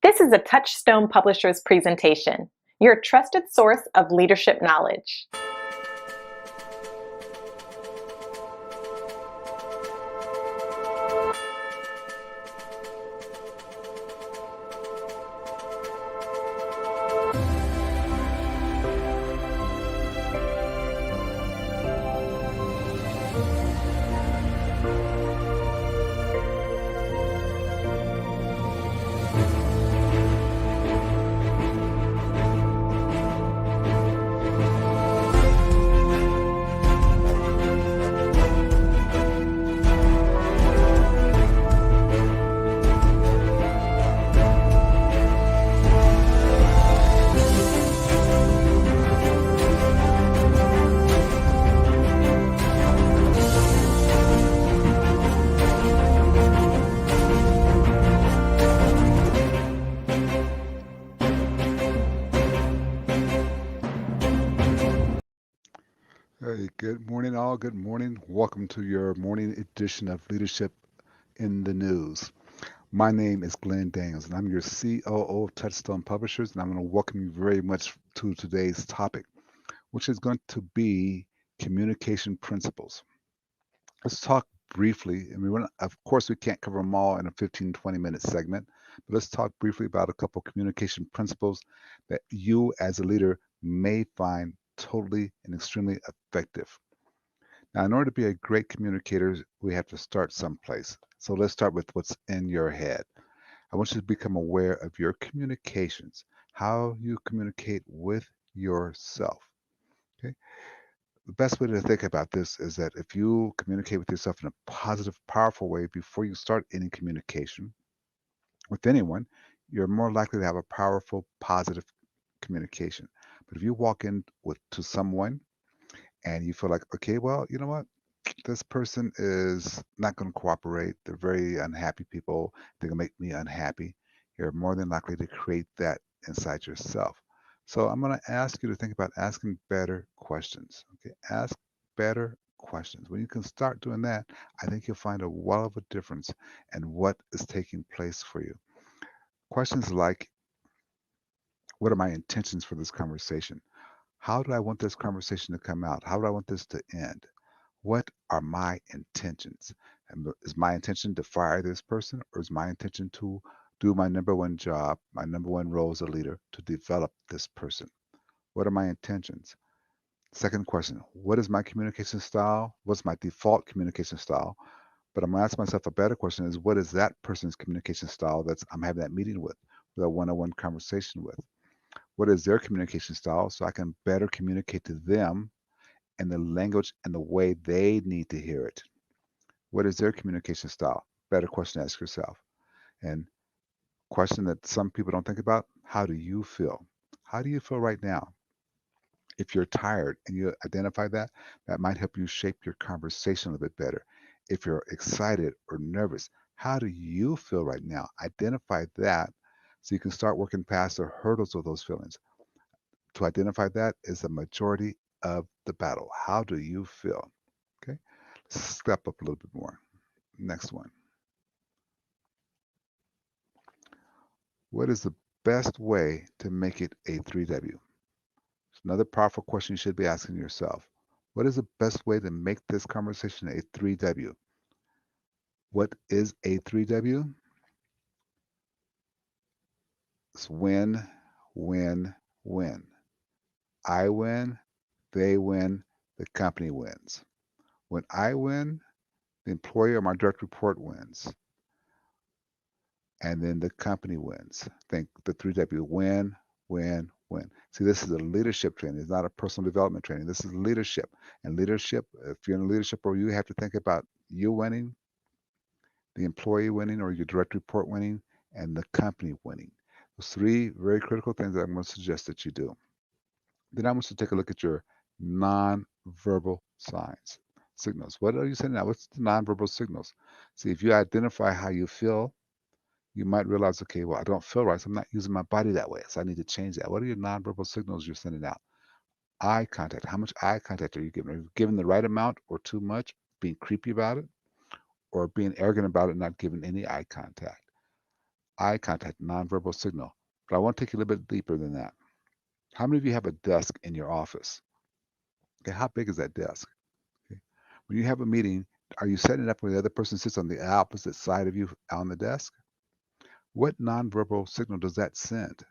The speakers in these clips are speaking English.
This is a Touchstone Publishers presentation, your trusted source of leadership knowledge. Hey, good morning, all. Good morning. Welcome to your morning edition of Leadership in the News. My name is Glenn Daniels, and I'm your COO of Touchstone Publishers, and I'm going to welcome you very much to today's topic, which is going to be communication principles. Let's talk briefly. Of course, we can't cover them all in a 15, 20-minute segment, but let's talk briefly about a couple communication principles that you as a leader may find totally and extremely effective. Now, in order to be a great communicator, we have to start someplace. So let's start with what's in your head. I want you to become aware of your communications, how you communicate with yourself. Okay. The best way to think about this is that if you communicate with yourself in a positive, powerful way before you start any communication with anyone, you're more likely to have a powerful, positive communication. But if you walk in to someone and you feel like, okay, well, you know what? This person is not going to cooperate. They're very unhappy people. They're going to make me unhappy. You're more than likely to create that inside yourself. So I'm going to ask you to think about asking better questions. Okay, ask better questions. When you can start doing that, I think you'll find a world of a difference in what is taking place for you. Questions like, what are my intentions for this conversation? How do I want this conversation to come out? How do I want this to end? What are my intentions? And is my intention to fire this person, or is my intention to do my number one job, my number one role as a leader, to develop this person? What are my intentions? Second question, what is my communication style? What's my default communication style? But I'm going to ask myself a better question is, what is that person's communication style that I'm having that meeting with a one-on-one conversation with? What is their communication style so I can better communicate to them in the language and the way they need to hear it? What is their communication style? Better question to ask yourself. And question that some people don't think about, how do you feel? How do you feel right now? If you're tired and you identify that, that might help you shape your conversation a little bit better. If you're excited or nervous, how do you feel right now? Identify that so you can start working past the hurdles of those feelings. To identify that is the majority of the battle. How do you feel? Okay, let's step up a little bit more. Next one. What is the best way to make it a 3W? It's another powerful question you should be asking yourself. What is the best way to make this conversation a 3W? What is a 3W? It's win, win, win. I win, they win, the company wins. When I win, the employee or my direct report wins. And then the company wins. Think the 3W, win, win, win. See, this is a leadership training. It's not a personal development training. This is leadership. And leadership, if you're in a leadership role, you have to think about you winning, the employee winning, or your direct report winning, and the company winning. Those three very critical things that I'm going to suggest that you do. Then I want you to take a look at your nonverbal signs, signals. What are you sending out? What's the nonverbal signals? See, if you identify how you feel, you might realize, okay, well, I don't feel right, so I'm not using my body that way, so I need to change that. What are your nonverbal signals you're sending out? Eye contact. How much eye contact are you giving? Are you giving the right amount or too much, being creepy about it, or being arrogant about it, not giving any eye contact? Eye contact, nonverbal signal. But I want to take you a little bit deeper than that. How many of you have a desk in your office? Okay, how big is that desk? Okay. When you have a meeting, are you setting it up where the other person sits on the opposite side of you on the desk? What nonverbal signal does that send?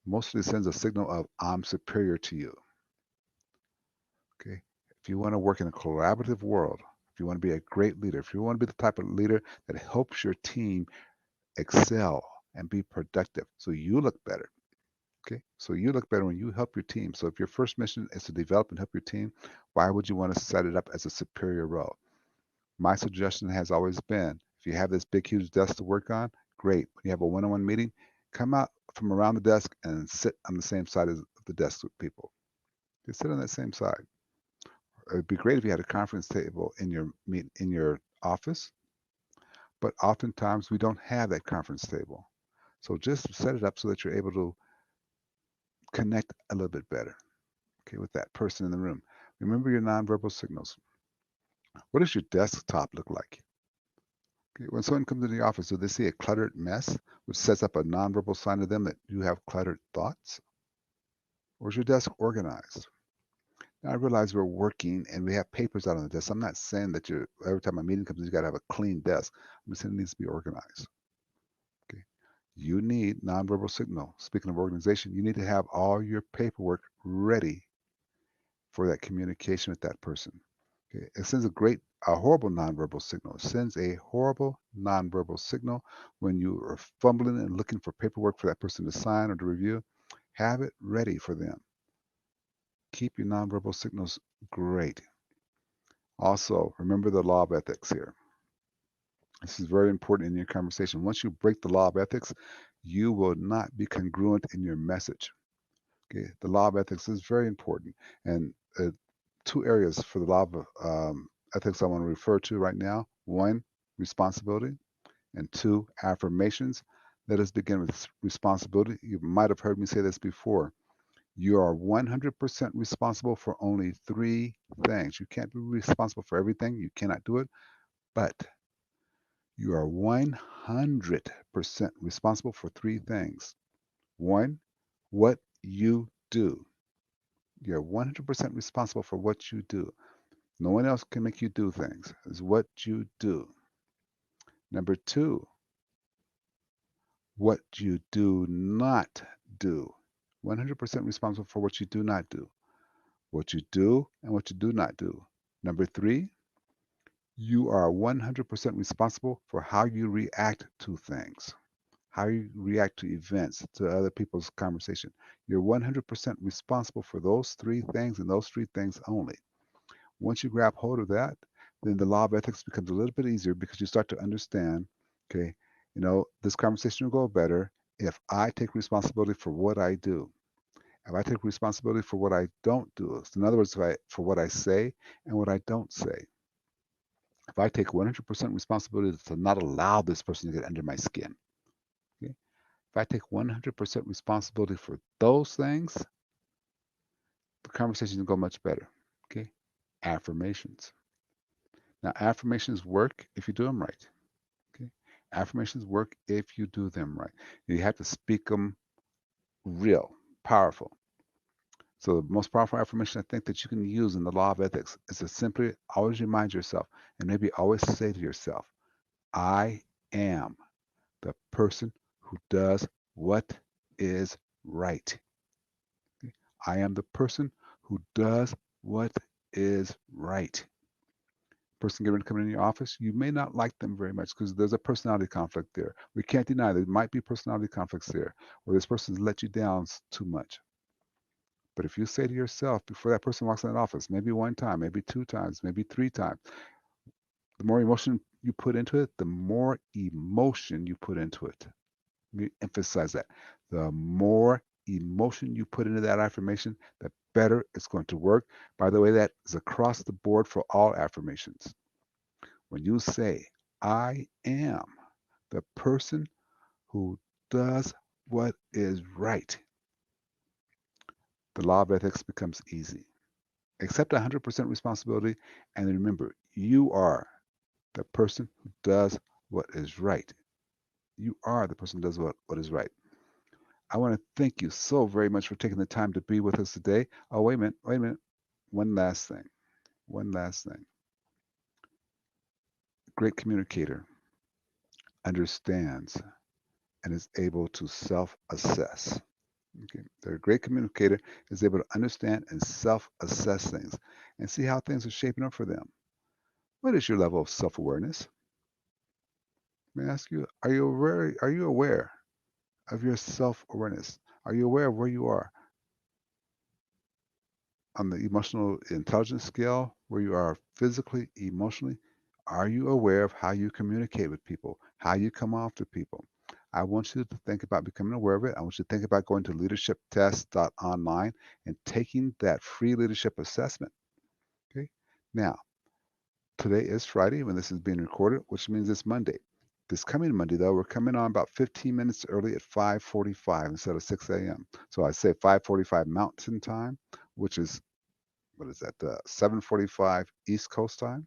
Mostly it sends a signal of I'm superior to you. Okay. If you want to work in a collaborative world, if you want to be a great leader, if you want to be the type of leader that helps your team excel and be productive so you look better. Okay. So you look better when you help your team. So if your first mission is to develop and help your team, why would you want to set it up as a superior role? My suggestion has always been if you have this big, huge desk to work on, great. When you have a one on one meeting, come out from around the desk and sit on the same side of the desk with people. Just sit on that same side. It'd be great if you had a conference table in your office, but oftentimes we don't have that conference table. So just set it up so that you're able to connect a little bit better, okay, with that person in the room. Remember your nonverbal signals. What does your desktop look like? Okay, when someone comes into the office, do they see a cluttered mess, which sets up a nonverbal sign to them that you have cluttered thoughts? Or is your desk organized? Now, I realize we're working and we have papers out on the desk. I'm not saying that you every time a meeting comes in, you got to have a clean desk. I'm just saying it needs to be organized. Okay. You need nonverbal signal. Speaking of organization, you need to have all your paperwork ready for that communication with that person. Okay. It sends a horrible nonverbal signal. It sends a horrible nonverbal signal when you are fumbling and looking for paperwork for that person to sign or to review. Have it ready for them. Keep your nonverbal signals great. Also, remember the law of ethics here. This is very important in your conversation. Once you break the law of ethics, you will not be congruent in your message. Okay, the law of ethics is very important, and two areas for the law of ethics I want to refer to right now. One, responsibility, and two, affirmations. Let us begin with responsibility. You might have heard me say this before. You are 100% responsible for only three things. You can't be responsible for everything. You cannot do it, but you are 100% responsible for three things. One, what you do. You're 100% responsible for what you do. No one else can make you do things. It's what you do. Number two, what you do not do. 100% responsible for what you do not do. What you do and what you do not do. Number three, you are 100% responsible for how you react to things, how you react to events, to other people's conversation. You're 100% responsible for those three things and those three things only. Once you grab hold of that, then the law of ethics becomes a little bit easier because you start to understand, okay, this conversation will go better if I take responsibility for what I do. If I take responsibility for what I don't do, so in other words, for what I say and what I don't say. If I take 100% responsibility to not allow this person to get under my skin, okay? If I take 100% responsibility for those things, the conversation will go much better. Okay? Affirmations. Now, affirmations work if you do them right. Okay? Affirmations work if you do them right. You have to speak them real, powerful. So the most powerful affirmation I think that you can use in the law of ethics is to simply always remind yourself and maybe always say to yourself, I am the person who does what is right. I am the person who does what is right. Person getting ready to come in your office, you may not like them very much because there's a personality conflict there. We can't deny there might be personality conflicts there, or this person's let you down too much. But if you say to yourself before that person walks in that office, maybe one time, maybe two times, maybe three times, the more emotion you put into it, the more emotion you put into it. Let me emphasize that. The more emotion you put into that affirmation, the better it's going to work. By the way, that is across the board for all affirmations. When you say, I am the person who does what is right, the law of ethics becomes easy. Accept 100% responsibility, and remember, you are the person who does what is right. You are the person who does what is right. I want to thank you so very much for taking the time to be with us today. Oh, wait a minute, wait a minute. One last thing. One last thing. Great communicator understands and is able to self-assess. Okay. They're a great communicator, is able to understand and self-assess things and see how things are shaping up for them. What is your level of self-awareness? Let me ask you, are you aware of your self-awareness? Are you aware of where you are on the emotional intelligence scale, where you are physically, emotionally? Are you aware of how you communicate with people, how you come off to people? I want you to think about becoming aware of it. I want you to think about going to leadershiptest.online and taking that free leadership assessment. Okay. Now, today is Friday when this is being recorded, which means it's Monday. This coming Monday, though, we're coming on about 15 minutes early at 5:45 instead of 6 a.m. So I say 5:45 Mountain Time, which is what is that? 7:45 East Coast time.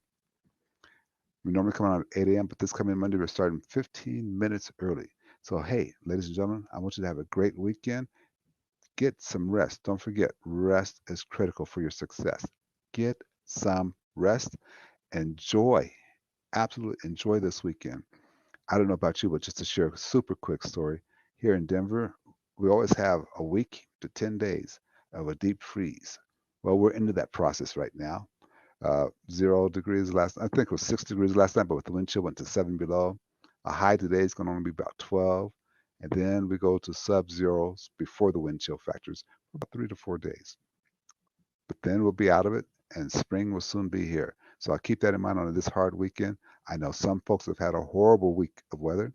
We normally come on at 8 a.m., but this coming Monday, we're starting 15 minutes early. So, hey, ladies and gentlemen, I want you to have a great weekend. Get some rest. Don't forget, rest is critical for your success. Get some rest. Enjoy, absolutely enjoy this weekend. I don't know about you, but just to share a super quick story, here in Denver, we always have a week to 10 days of a deep freeze. Well, we're into that process right now. 0 degrees last, I think it was 6 degrees last night, but with the wind chill went to 7 below. A high today is going to only be about 12. And then we go to sub-zeros before the wind chill factors for about 3 to 4 days. But then we'll be out of it and spring will soon be here. So I'll keep that in mind on this hard weekend. I know some folks have had a horrible week of weather,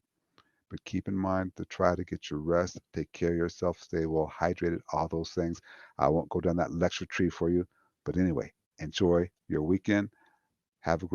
but keep in mind to try to get your rest, take care of yourself, stay well hydrated, all those things. I won't go down that lecture tree for you. But anyway, enjoy your weekend. Have a